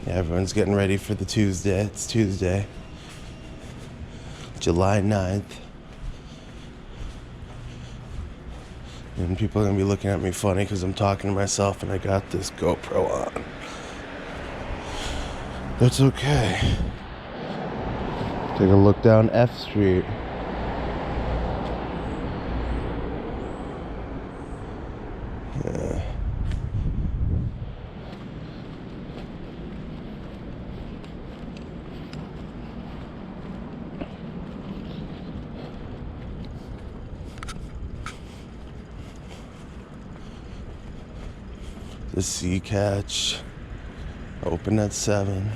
Yeah, everyone's getting ready for the Tuesday. It's Tuesday, July 9th. And people are going to be looking at me funny because I'm talking to myself and I got this GoPro on. That's okay. Take a look down F Street. Yeah. The Sea Catch, open at 7.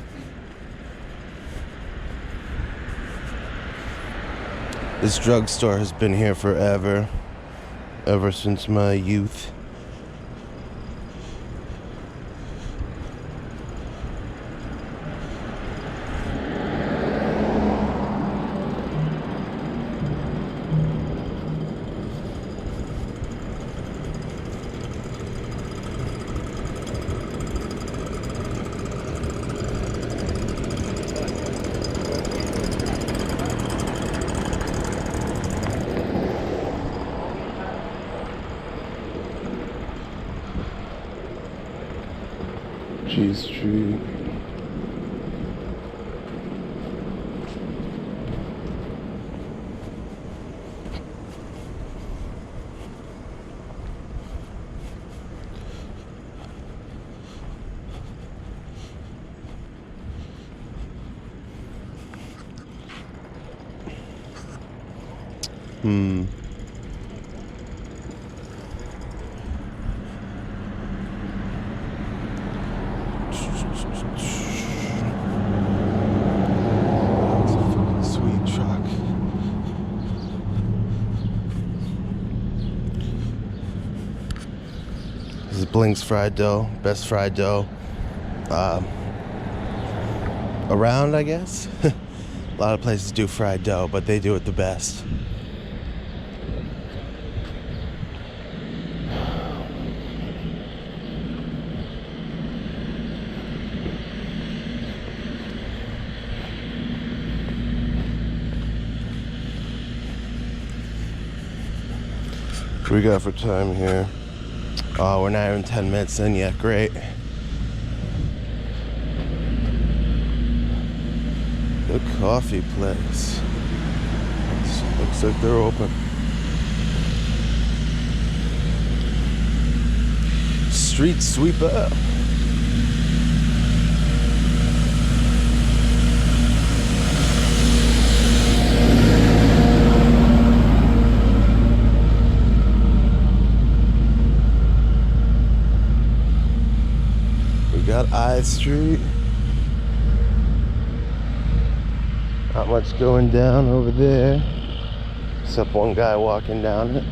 This drugstore has been here forever, ever since my youth. G Street. This is Blink's fried dough, best fried dough around, I guess. A lot of places do fried dough, but they do it the best. What we got for time here? Oh, we're not even 10 minutes in yet. Great. Good coffee place. Looks like they're open. Street sweeper. Got I Street. Not much going down over there, except one guy walking down it.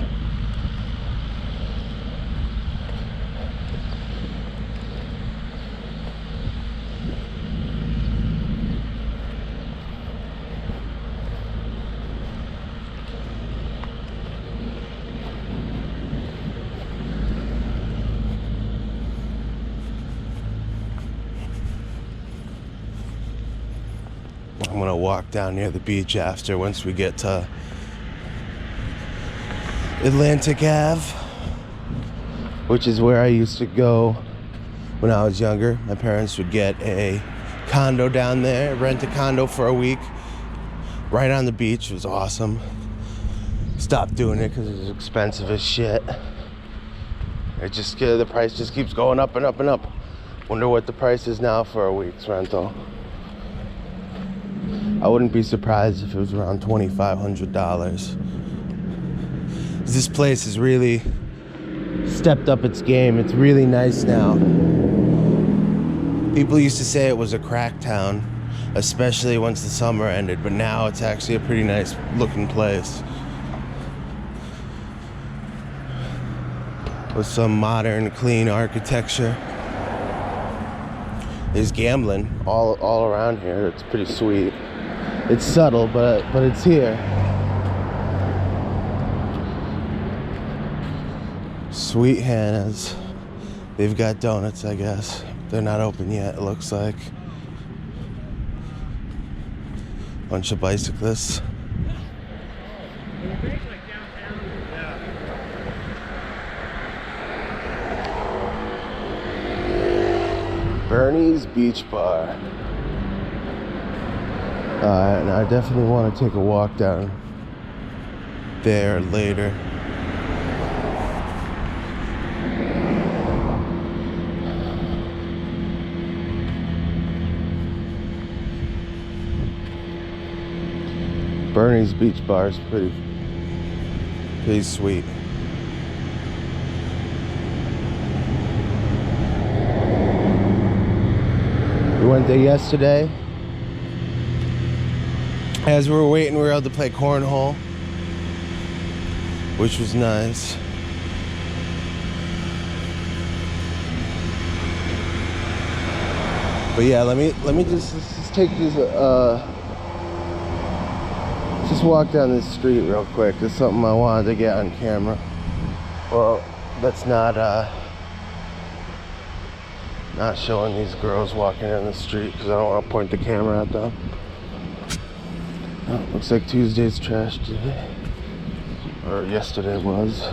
I'm gonna walk down near the beach after, once we get to Atlantic Ave, which is where I used to go when I was younger. My parents would get a condo down there, rent a condo for a week, right on the beach. It was awesome. Stopped doing it because it was expensive as shit. The price just keeps going up and up and up. Wonder what the price is now for a week's rental. I wouldn't be surprised if it was around $2,500. This place has really stepped up its game. It's really nice now. People used to say it was a crack town, especially once the summer ended, but now it's actually a pretty nice looking place. With some modern, clean architecture. There's gambling all around here. It's pretty sweet. It's subtle, but it's here. Sweet Hannah's. They've got donuts, I guess. They're not open yet, it looks like. Bunch of bicyclists. Bernie's Beach Bar. And I definitely want to take a walk down there later. Bernie's Beach Bar is pretty sweet. We went there yesterday. As we were waiting, we were able to play cornhole, which was nice. But yeah, let me just take these just walk down this street real quick. There's something I wanted to get on camera. Well, that's not showing these girls walking down the street because I don't want to point the camera at them. Oh, looks like Tuesday's trash day. Or yesterday was.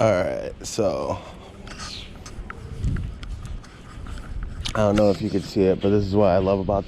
Alright, so I don't know if you could see it, but this is what I love about